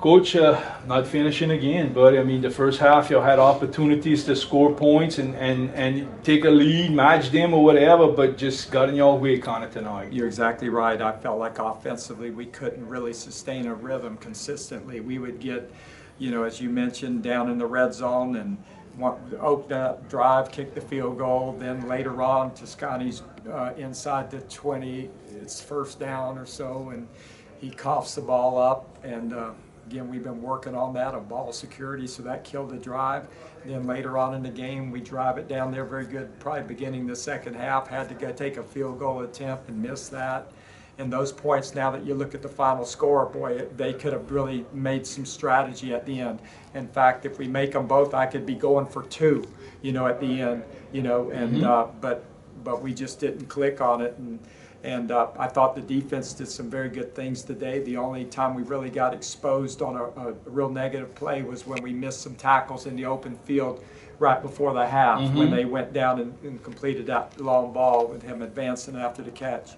Coach, not finishing again, but I mean, the first half you had opportunities to score points and take a lead, match them or whatever, but just got in your way kind of tonight. You're exactly right. I felt like offensively we couldn't really sustain a rhythm consistently. We would get, as you mentioned, down in the red zone and open up, drive, kick the field goal. Then later on, Toscani's inside the 20, it's first down or so, and he coughs the ball up. And again, we've been working on that, on ball security, so that killed the drive. Then later on in the game, we drive it down there very good, probably beginning the second half, had to go take a field goal attempt and miss that. And those points, now that you look at the final score, boy, they could have really made some strategy at the end. In fact, if we make them both, I could be going for two, at the end, and but we just didn't click on it. And I thought the defense did some very good things today. The only time we really got exposed on a real negative play was when we missed some tackles in the open field right before the half, when they went down and completed that long ball with him advancing after the catch.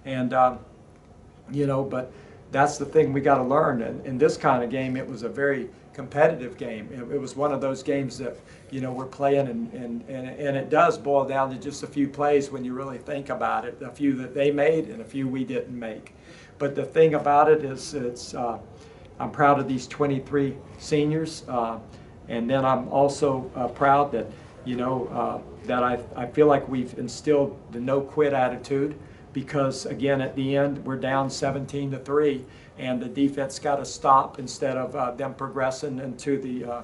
And, but that's the thing we got to learn. And in this kind of game, it was a very competitive game. It was one of those games that, we're playing, and it does boil down to just a few plays when you really think about it, a few that they made and a few we didn't make. But the thing about it is I'm proud of these 23 seniors, and then I'm also proud that, that I feel like we've instilled the no-quit attitude. Because again, at the end, we're down 17-3, and the defense got to stop instead of them progressing into the,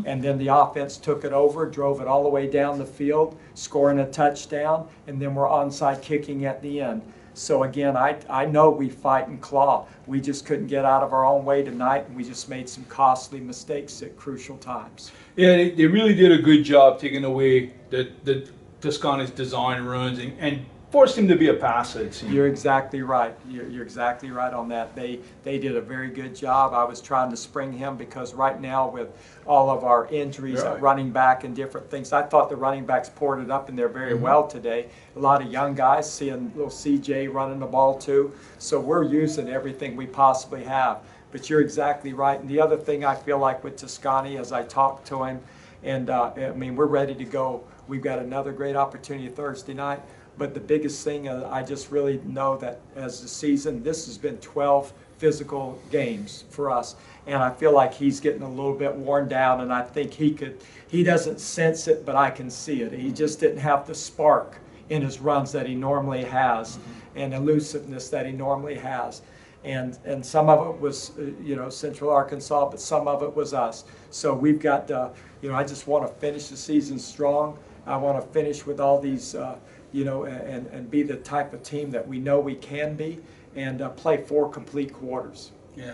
and then the offense took it over, drove it all the way down the field, scoring a touchdown, and then we're onside kicking at the end. So again, I know we fight and claw. We just couldn't get out of our own way tonight, and we just made some costly mistakes at crucial times. Yeah, they really did a good job taking away the Toscani's design runs and forced him to be a passer, it seems. You're exactly right. You're exactly right on that. They did a very good job. I was trying to spring him because right now with all of our injuries at running back and different things, I thought the running backs poured it up in there very well today. A lot of young guys, seeing little CJ running the ball too. So we're using everything we possibly have. But you're exactly right. And the other thing I feel like with Toscani, as I talked to him, and I mean, we're ready to go. We've got another great opportunity Thursday night. But the biggest thing, I just really know that as the season, this has been 12 physical games for us. And I feel like he's getting a little bit worn down, and I think he doesn't sense it, but I can see it. He just didn't have the spark in his runs that he normally has, and elusiveness that he normally has. And some of it was, Central Arkansas, but some of it was us. So we've got, I just want to finish the season strong. I want to finish with all these, and be the type of team that we know we can be, and play 4 complete quarters. Yeah.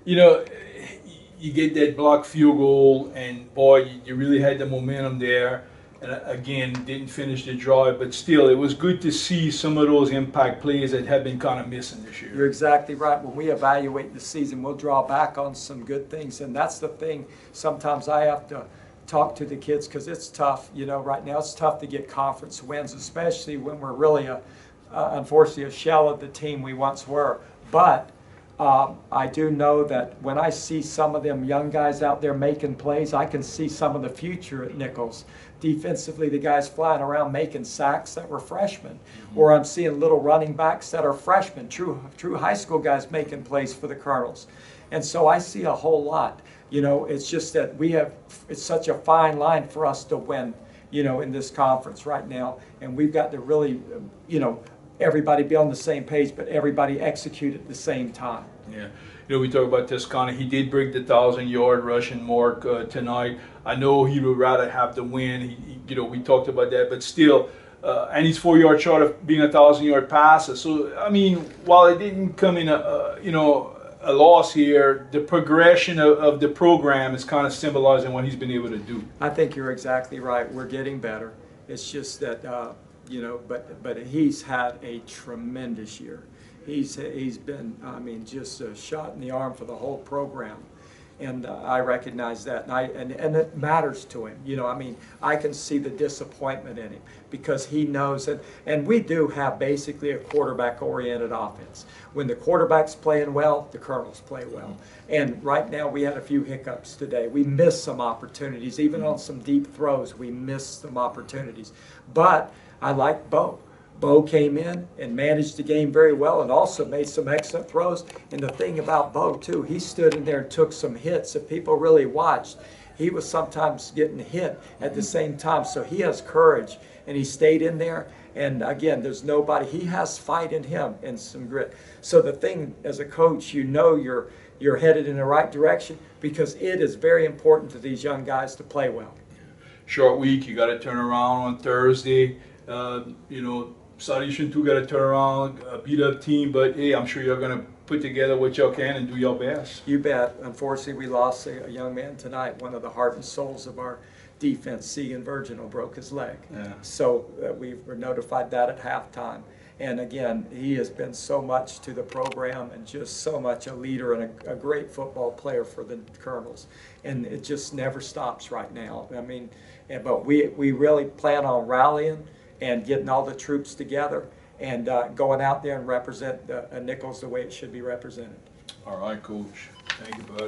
You get that blocked field goal, and boy, you really had the momentum there. And again, didn't finish the drive, but still, it was good to see some of those impact plays that have been kind of missing this year. You're exactly right. When we evaluate the season, we'll draw back on some good things, and that's the thing. Sometimes I have to talk to the kids because it's tough. Right now it's tough to get conference wins, especially when we're really, unfortunately, a shell of the team we once were. But I do know that when I see some of them young guys out there making plays, I can see some of the future at Nicholls. Defensively, the guys flying around making sacks that were freshmen. Or I'm seeing little running backs that are freshmen, true high school guys making plays for the Colonels. And so I see a whole lot. It's just that it's such a fine line for us to win, in this conference right now. And we've got to really, everybody be on the same page, but everybody execute at the same time. Yeah. We talk about Toscani. He did break the 1,000-yard rushing mark tonight. I know he would rather have the win. We talked about that, but still, and he's 4 yards short of being a 1,000-yard passer. So, I mean, while it didn't come in a loss here, the progression of the program is kind of symbolizing what he's been able to do. I think you're exactly right. We're getting better. It's just that, but he's had a tremendous year. He's been, just a shot in the arm for the whole program. And I recognize that, and it matters to him. You know, I mean, I can see the disappointment in him because he knows that, and we do have basically a quarterback-oriented offense. When the quarterback's playing well, the Colonels play well. And right now we had a few hiccups today. We missed some opportunities, even on some deep throws. We missed some opportunities. But I like Bo. Bo came in and managed the game very well and also made some excellent throws. And the thing about Bo, too, he stood in there and took some hits. If people really watched, he was sometimes getting hit at the same time. So he has courage, and he stayed in there. And again, there's nobody. He has fight in him and some grit. So the thing, as a coach, you know you're headed in the right direction because it is very important to these young guys to play well. Short week, you got to turn around on Thursday. You know, Salvation too got to turn around, beat up team, but hey, I'm sure you're going to put together what y'all can and do your best. You bet. Unfortunately, we lost a young man tonight, one of the heart and souls of our defense, Segan Virginal, broke his leg. Yeah. So we were notified that at halftime. And again, he has been so much to the program and just so much a leader and a great football player for the Colonels. And it just never stops right now. I mean, but we really plan on rallying and getting all the troops together and going out there and represent Nicholls the way it should be represented. All right, Coach. Thank you, bud.